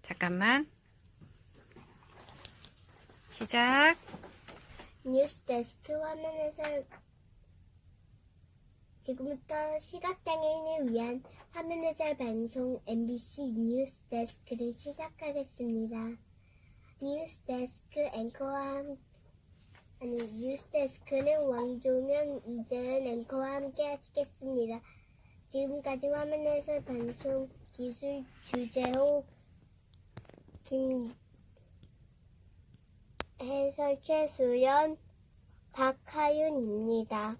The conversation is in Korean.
잠깐만. 시작. 뉴스데스크 화면에서 지금부터 시각장애인을 위한 화면 해설 방송 MBC 뉴스데스크를 시작하겠습니다. 뉴스데스크는 왕조명 이재은 앵커와 함께 하시겠습니다. 지금까지 화면 해설 방송 기술 주재호 해설 최수연 박하윤입니다.